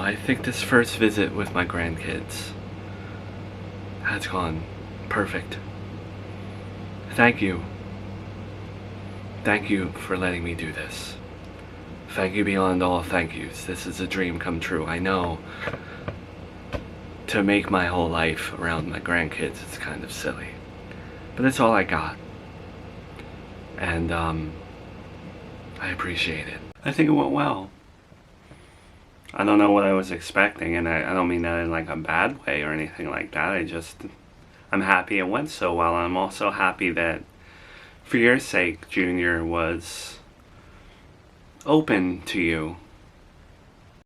I think this first visit with my grandkids has gone perfect. Thank you. Thank you for letting me do this. Thank you beyond all thank yous. This is a dream come true. I know to make my whole life around my grandkids is kind of silly, but it's all I got. And I appreciate it. I think it went well. I don't know what I was expecting, and I don't mean that in like a bad way or anything like that. I'm happy it went so well. I'm also happy that for your sake, Junior was open to you.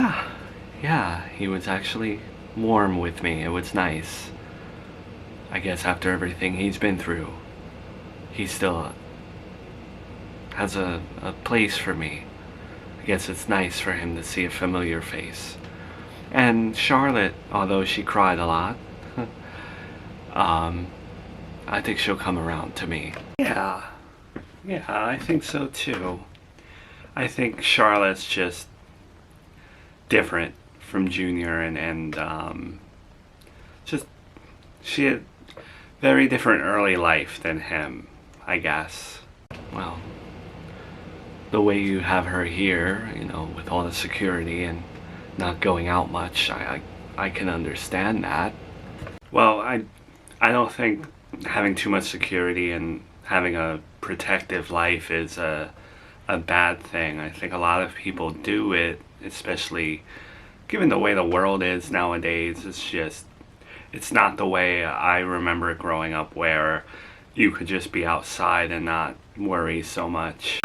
Yeah, he was actually warm with me. It was nice. I guess after everything he's been through, he still has a place for me. I guess it's nice for him to see a familiar face. And Charlotte, although she cried a lot, I think she'll come around to me. Yeah, I think so too. I think Charlotte's just different from Junior, and just she had very different early life than him, I guess. Well, the way you have her here, you know, with all the security and not going out much, I can understand that. Well, I don't think having too much security and having a protective life is a bad thing. I think a lot of people do it, especially given the way the world is nowadays. It's not the way I remember it growing up, where you could just be outside and not worry so much.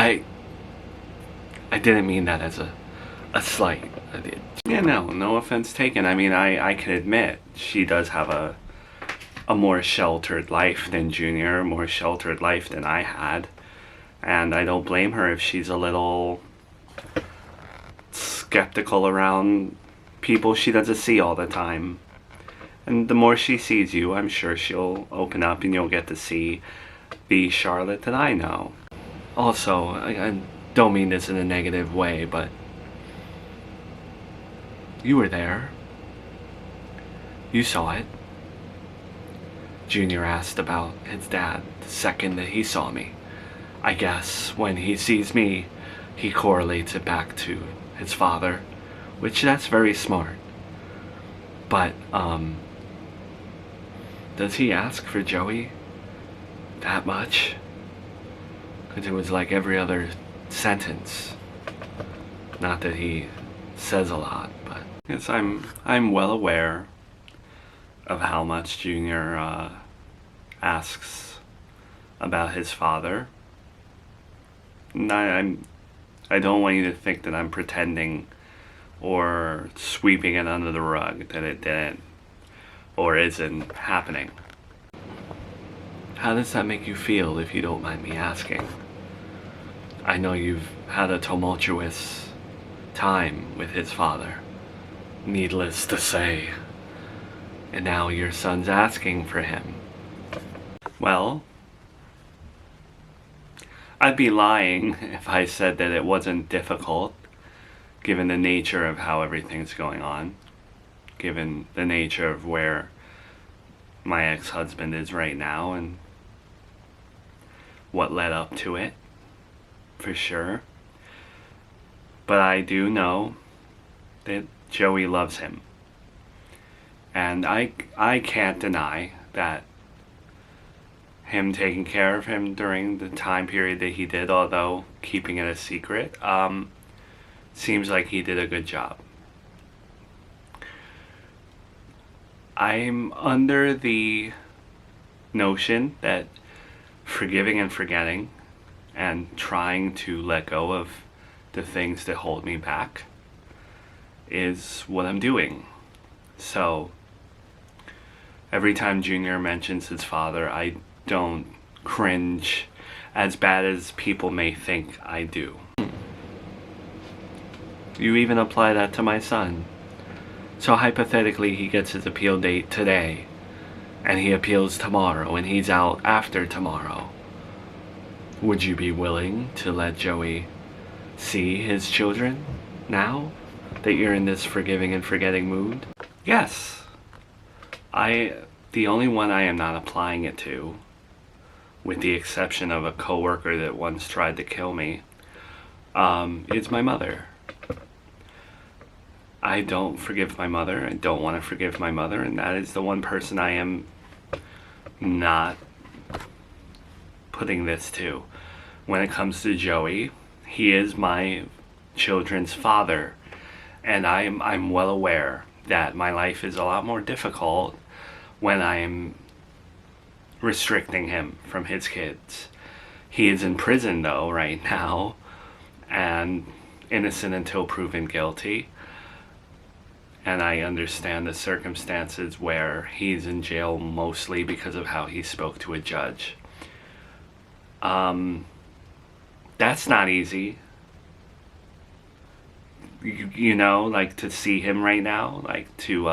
I didn't mean that as a slight. Yeah, no offense taken. I mean, I can admit she does have a more sheltered life than Junior, a more sheltered life than I had. And I don't blame her if she's a little skeptical around people she doesn't see all the time. And the more she sees you, I'm sure she'll open up and you'll get to see the Charlotte that I know. Also, I don't mean this in a negative way, but you were there. You saw it. Junior asked about his dad the second that he saw me. I guess when he sees me, he correlates it back to his father, which that's very smart. But, does he ask for Joey that much? Because it was like every other sentence. Not that he says a lot, but yes, I'm well aware of how much Junior asks about his father. And I don't want you to think that I'm pretending or sweeping it under the rug that it didn't or isn't happening. How does that make you feel, if you don't mind me asking? I know you've had a tumultuous time with his father, needless to say, and now your son's asking for him. Well, I'd be lying if I said that it wasn't difficult, given the nature of how everything's going on, given the nature of where my ex-husband is right now and what led up to it, for sure. But I do know that Joey loves him. And I can't deny that him taking care of him during the time period that he did, although keeping it a secret, seems like he did a good job. I'm under the notion that forgiving and forgetting and trying to let go of the things that hold me back is what I'm doing. So every time Junior mentions his father, I don't cringe as bad as people may think I do. You even apply that to my son. So hypothetically, he gets his appeal date today, and he appeals tomorrow, and he's out after tomorrow. Would you be willing to let Joey see his children now that you're in this forgiving and forgetting mood? Yes. The only one I am not applying it to, with the exception of a coworker that once tried to kill me, is my mother. I don't forgive my mother. I don't want to forgive my mother, and that is the one person I am not putting this to. When it comes to Joey, he is my children's father, and I'm well aware that my life is a lot more difficult when I'm restricting him from his kids. He is in prison though right now, and innocent until proven guilty. And I understand the circumstances where he's in jail mostly because of how he spoke to a judge. That's not easy. You know, like, to see him right now, like, to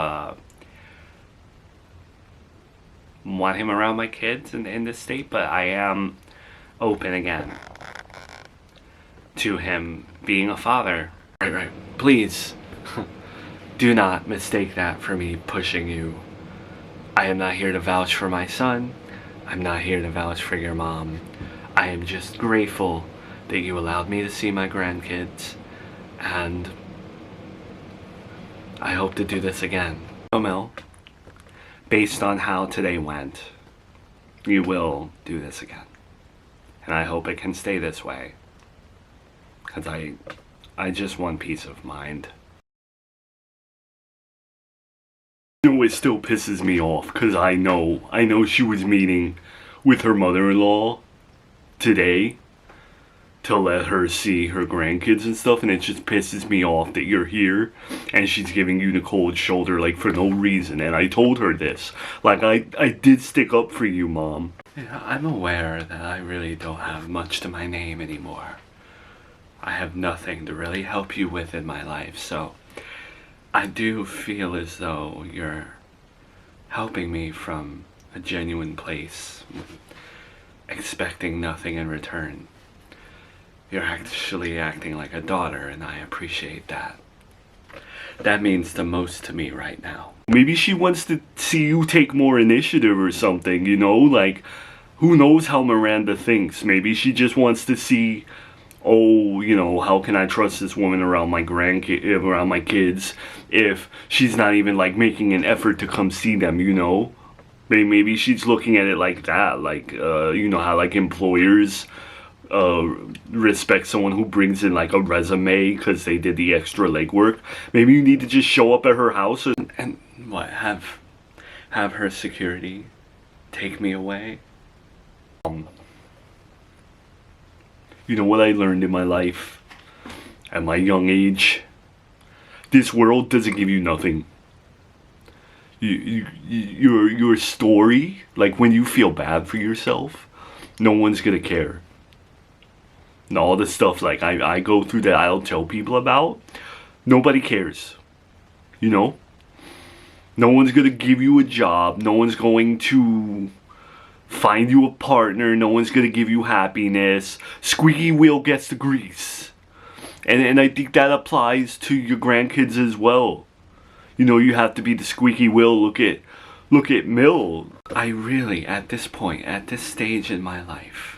want him around my kids in this state, but I am open again to him being a father. Right. Please, do not mistake that for me pushing you. I am not here to vouch for my son. I'm not here to vouch for your mom. I am just grateful that you allowed me to see my grandkids, and I hope to do this again. Mel, based on how today went, you will do this again. And I hope it can stay this way, because I just want peace of mind. You know, it still pisses me off, because I know she was meeting with her mother-in-law today to let her see her grandkids and stuff, and it just pisses me off that you're here and she's giving you the cold shoulder, like, for no reason. And I told her this, like, I did stick up for you, Mom. Yeah, I'm aware that I really don't have much to my name anymore. I have nothing to really help you with in my life, so I do feel as though you're helping me from a genuine place, expecting nothing in return. You're actually acting like a daughter, and I appreciate that. That means the most to me right now. Maybe she wants to see you take more initiative or something, you know? Like, who knows how Miranda thinks? Maybe she just wants to see, oh, you know, how can I trust this woman around my around my kids if she's not even, like, making an effort to come see them, you know? Maybe she's looking at it like that, like, you know how, like, employers respect someone who brings in, like, a resume because they did the extra legwork. Maybe you need to just show up at her house and what, have her security take me away. You know what I learned in my life at my young age? This world doesn't give you nothing. Your story, like, when you feel bad for yourself, no one's gonna care. And all the stuff, like, I go through that I'll tell people about, nobody cares. You know? No one's gonna give you a job. No one's going to find you a partner. No one's gonna give you happiness. Squeaky wheel gets the grease. And I think that applies to your grandkids as well. You know, you have to be the squeaky wheel. Look at Mill. I really, at this point, at this stage in my life,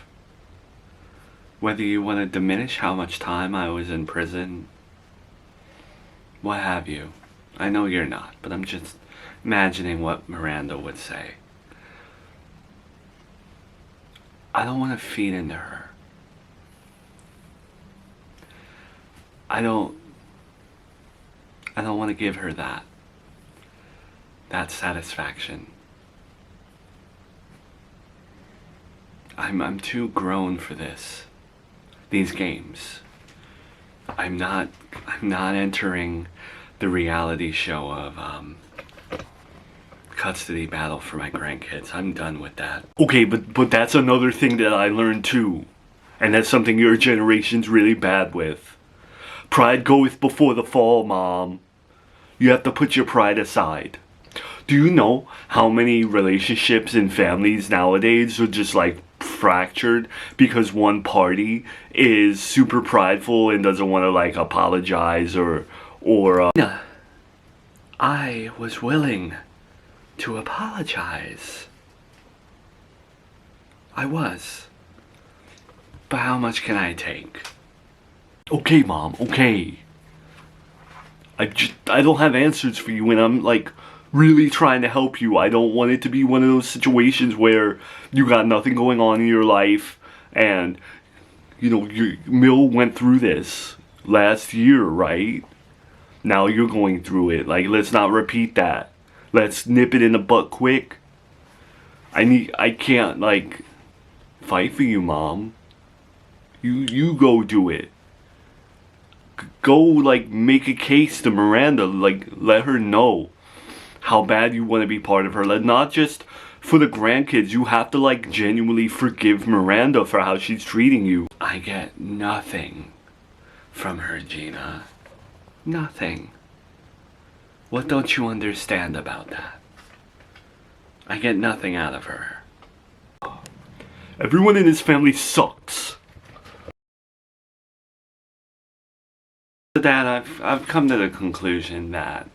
whether you want to diminish how much time I was in prison, what have you, I know you're not, but I'm just imagining what Miranda would say. I don't want to feed into her. I don't want to give her that satisfaction. I'm too grown for these games. I'm not entering the reality show of custody battle for my grandkids. I'm done with that. Okay, but that's another thing that I learned too, and that's something your generation's really bad with. Pride goeth before the fall, Mom. You have to put your pride aside. Do you know how many relationships and families nowadays are just, like, fractured because one party is super prideful and doesn't want to, like, apologize or or I was willing to apologize. I was. But how much can I take? Okay, Mom, okay. I don't have answers for you, and I'm like really trying to help you. I don't want it to be one of those situations where you got nothing going on in your life, and you know, Mill went through this last year, right? Now you're going through it. Like, let's not repeat that. Let's nip it in the butt quick. I can't like fight for you, Mom. You go do it. Go like make a case to Miranda. Like, let her know how bad you want to be part of her. Like, not just for the grandkids. You have to like genuinely forgive Miranda for how she's treating you. I get nothing from her, Gina. Nothing. What don't you understand about that? I get nothing out of her. Everyone in his family sucks. Dad, I've come to the conclusion that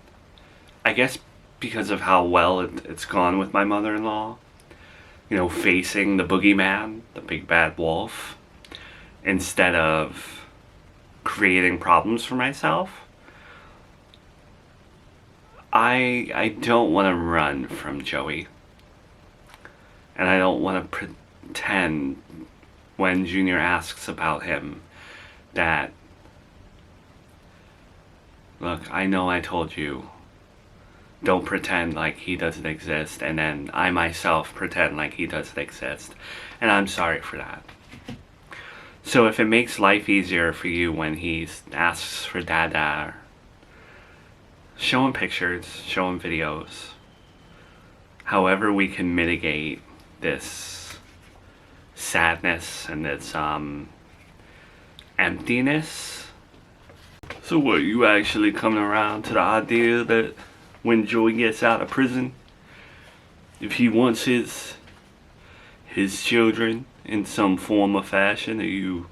I guess because of how well it's gone with my mother-in-law, you know, facing the boogeyman, the big bad wolf, instead of creating problems for myself, I don't want to run from Joey. And I don't want to pretend when Junior asks about him that, look, I know I told you, don't pretend like he doesn't exist, and then I myself pretend like he doesn't exist. And I'm sorry for that. So if it makes life easier for you when he asks for Dada, show him pictures, show him videos. However we can mitigate this sadness and this emptiness. So what, you actually coming around to the idea that when Joey gets out of prison, if he wants his children in some form or fashion, are you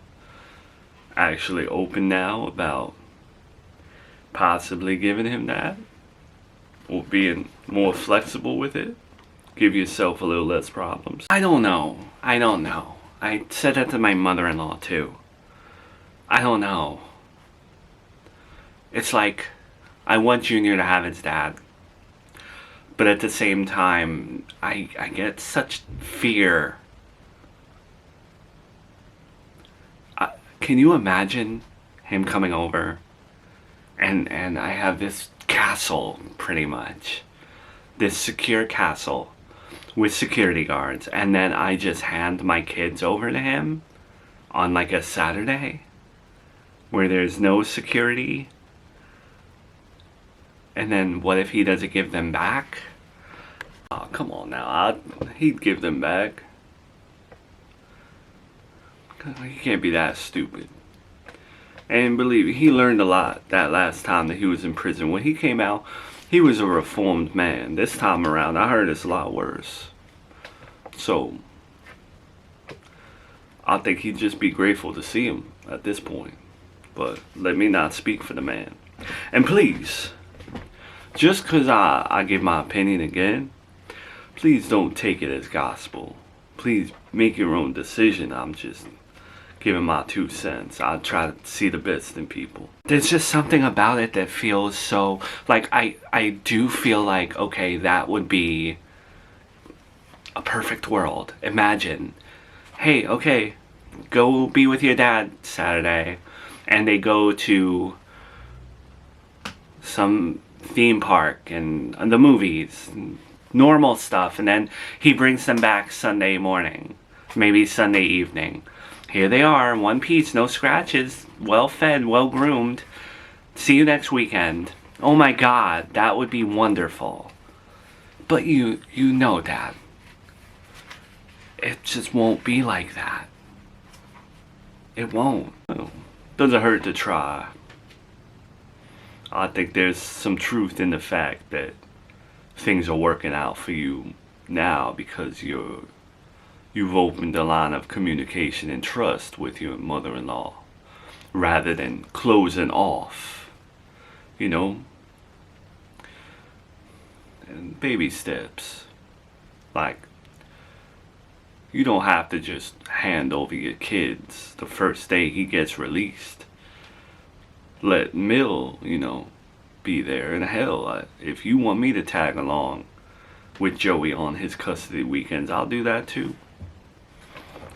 actually open now about possibly giving him that? Or being more flexible with it? Give yourself a little less problems. I don't know. I said that to my mother-in-law too. I don't know. It's like, I want Junior to have his dad. But at the same time, I get such fear. Can you imagine him coming over? And I have this castle, pretty much. This secure castle with security guards. And then I just hand my kids over to him on like a Saturday where there's no security. And then what if he doesn't give them back? Oh, come on now. He'd give them back. He can't be that stupid. And believe me, he learned a lot that last time that he was in prison. When he came out, he was a reformed man. This time around, I heard it's a lot worse. So, I think he'd just be grateful to see him at this point. But let me not speak for the man. And please, just because I give my opinion again, please don't take it as gospel. Please make your own decision. I'm just giving my 2 cents. I try to see the best in people. There's just something about it that feels so, like, I do feel like, okay, that would be a perfect world. Imagine, hey, okay, go be with your dad Saturday, and they go to some theme park and the movies, normal stuff, and then he brings them back Sunday morning, maybe Sunday evening. Here they are, in one piece, no scratches, well fed, well groomed. See you next weekend. Oh my God, that would be wonderful. But you know, Dad, it just won't be like that. It won't. Doesn't hurt to try. I think there's some truth in the fact that things are working out for you now because you've opened a line of communication and trust with your mother-in-law rather than closing off you know, and baby steps. Like, you don't have to just hand over your kids the first day he gets released. Let Mill, be there. And hell, if you want me to tag along with Joey on his custody weekends, I'll do that too.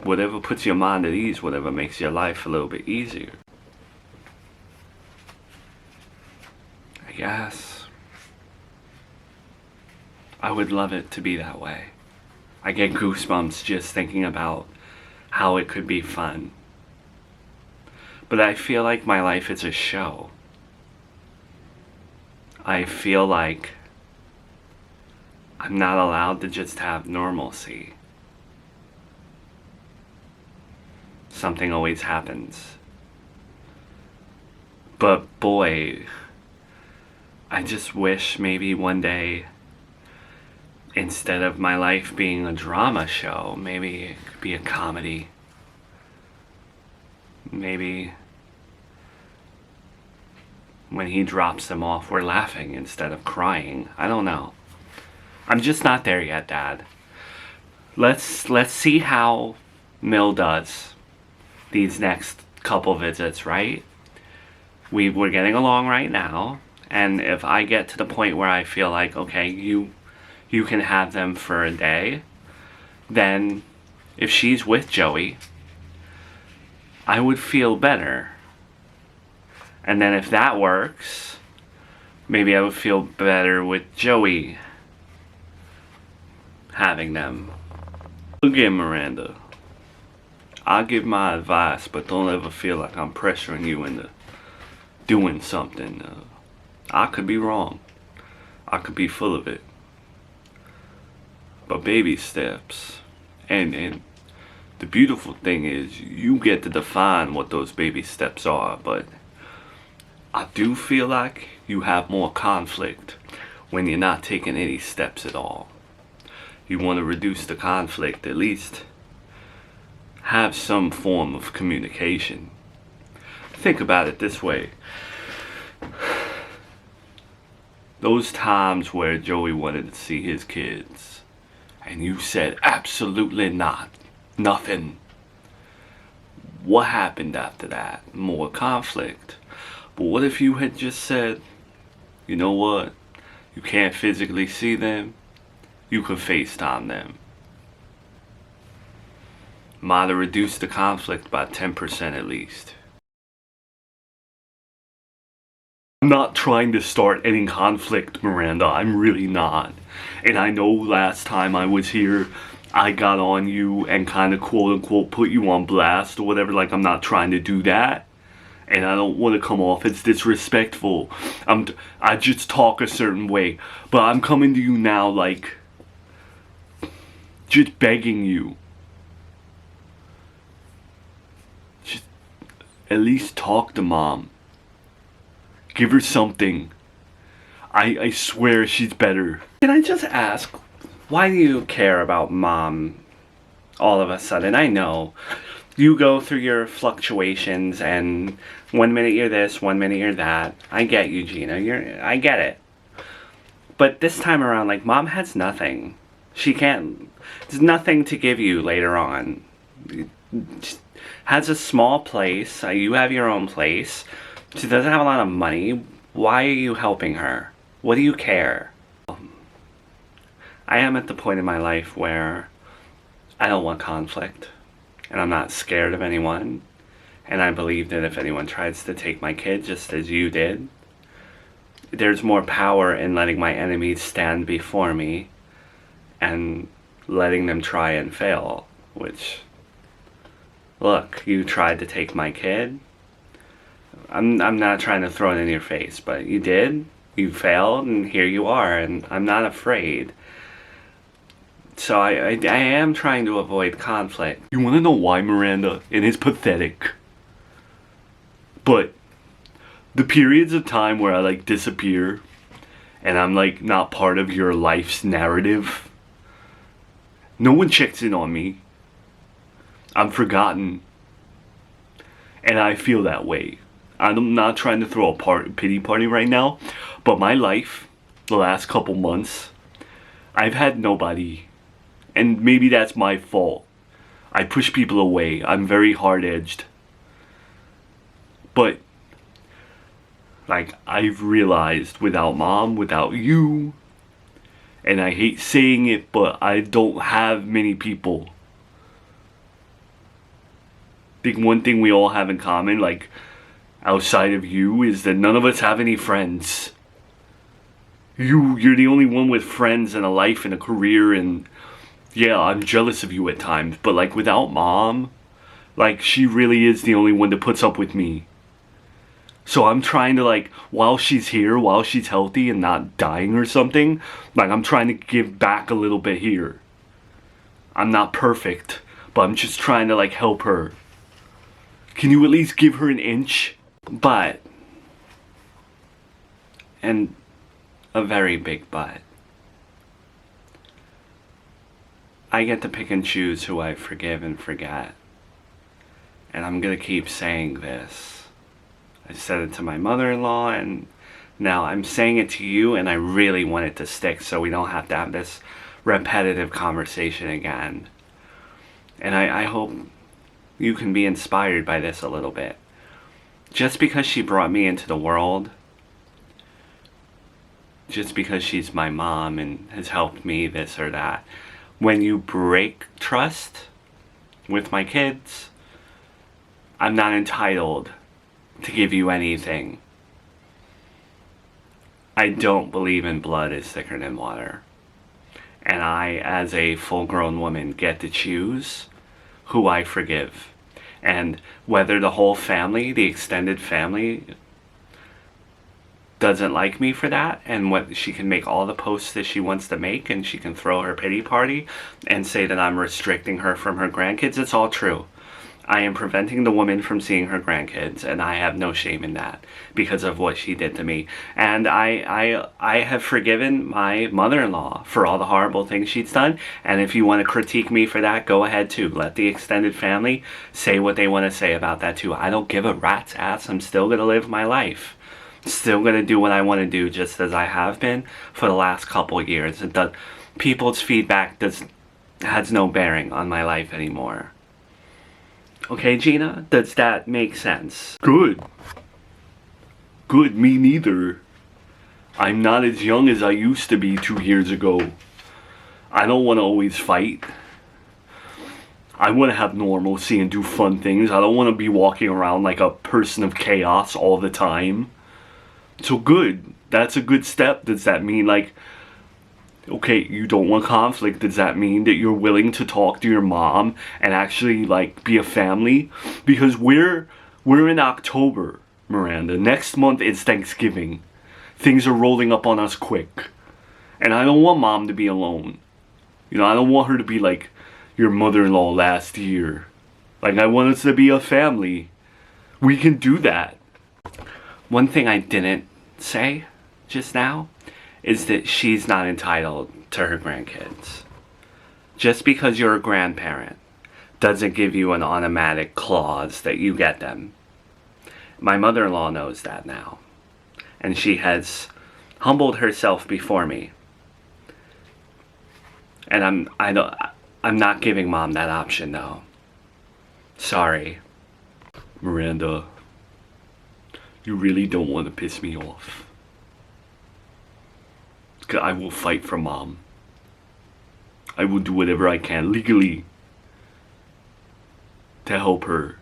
Whatever puts your mind at ease, whatever makes your life a little bit easier. I guess I would love it to be that way. I get goosebumps just thinking about how it could be fun. But I feel like my life is a show. I feel like I'm not allowed to just have normalcy. Something always happens. But boy, I just wish maybe one day, instead of my life being a drama show, maybe it could be a comedy. Maybe when he drops them off, we're laughing instead of crying. I don't know. I'm just not there yet, Dad. Let's see how Mill does these next couple visits, right? We're getting along right now, and if I get to the point where I feel like, okay, you can have them for a day, then if she's with Joey, I would feel better. And then if that works, maybe I would feel better with Joey having them. Again, Miranda, I'll give my advice, but don't ever feel like I'm pressuring you into doing something. I could be wrong. I could be full of it. But baby steps. And the beautiful thing is you get to define what those baby steps are, but I do feel like you have more conflict when you're not taking any steps at all. You want to reduce the conflict, at least have some form of communication. Think about it this way. Those times where Joey wanted to see his kids and you said absolutely not, nothing. What happened after that? More conflict. But what if you had just said, you know what? You can't physically see them. You could FaceTime them. Might have reduced the conflict by 10% at least. I'm not trying to start any conflict, Miranda. I'm really not. And I know last time I was here, I got on you and kind of quote unquote put you on blast or whatever. Like, I'm not trying to do that. And I don't want to come off as disrespectful. I just talk a certain way. But I'm coming to you now like, just begging you. Just at least talk to Mom. Give her something. I swear she's better. Can I just ask, why do you care about Mom all of a sudden? I know you go through your fluctuations and 1 minute you're this, 1 minute you're that. I get you, Gina. I get it. But this time around, like, Mom has nothing. She can't, there's nothing to give you later on. She has a small place. You have your own place. She doesn't have a lot of money. Why are you helping her? What do you care? I am at the point in my life where I don't want conflict. And I'm not scared of anyone. And I believe that if anyone tries to take my kid, just as you did, there's more power in letting my enemies stand before me and letting them try and fail. Which, look, you tried to take my kid. I'm not trying to throw it in your face, but you did. You failed, and here you are, and I'm not afraid. So I am trying to avoid conflict. You want to know why, Miranda? It is pathetic. But the periods of time where I like disappear and I'm like not part of your life's narrative, no one checks in on me. I'm forgotten. And I feel that way. I'm not trying to throw a pity party right now, but my life, the last couple months, I've had nobody. And maybe that's my fault. I push people away. I'm very hard-edged. But, like, I've realized without mom, without you, and I hate saying it, but I don't have many people. I think one thing we all have in common, like, outside of you, is that none of us have any friends. You're the only one with friends and a life and a career, and yeah, I'm jealous of you at times, but like without mom, like she really is the only one that puts up with me. So I'm trying to, like, while she's here, while she's healthy and not dying or something, like I'm trying to give back a little bit here. I'm not perfect, but I'm just trying to, like, help her. Can you at least give her an inch? But, and a very big but, I get to pick and choose who I forgive and forget. And I'm gonna keep saying this. I said it to my mother-in-law, and now I'm saying it to you, and I really want it to stick so we don't have to have this repetitive conversation again. And I hope you can be inspired by this a little bit. Just because she brought me into the world, just because she's my mom and has helped me this or that, when you break trust with my kids, I'm not entitled to give you anything. I don't believe in blood is thicker than water. And I, as a full-grown woman, get to choose who I forgive. And whether the whole family, the extended family, doesn't like me for that, and what she can make all the posts that she wants to make, and she can throw her pity party and say that I'm restricting her from her grandkids, it's all true. I am preventing the woman from seeing her grandkids, and I have no shame in that because of what she did to me. And I have forgiven my mother-in-law for all the horrible things she's done, and if you want to critique me for that, go ahead too. Let the extended family say what they want to say about that too. I don't give a rat's ass. I'm still going to live my life. Still going to do what I want to do, just as I have been for the last couple of years. People's feedback has no bearing on my life anymore. Okay, Gina? Does that make sense? Good. Good, me neither. I'm not as young as I used to be 2 years ago. I don't want to always fight. I want to have normalcy and do fun things. I don't want to be walking around like a person of chaos all the time. So good. That's a good step. Does that mean, like, okay, you don't want conflict? Does that mean that you're willing to talk to your mom and actually, like, be a family? Because we're in October, Miranda. Next month is Thanksgiving. Things are rolling up on us quick. And I don't want mom to be alone. You know, I don't want her to be like your mother-in-law last year. Like, I want us to be a family. We can do that. One thing I didn't say just now is that she's not entitled to her grandkids. Just because you're a grandparent doesn't give you an automatic clause that you get them. My mother-in-law knows that now, and she has humbled herself before me. And I'm not giving mom that option though. Sorry. Miranda, you really don't want to piss me off. I will fight for mom. I will do whatever I can legally to help her.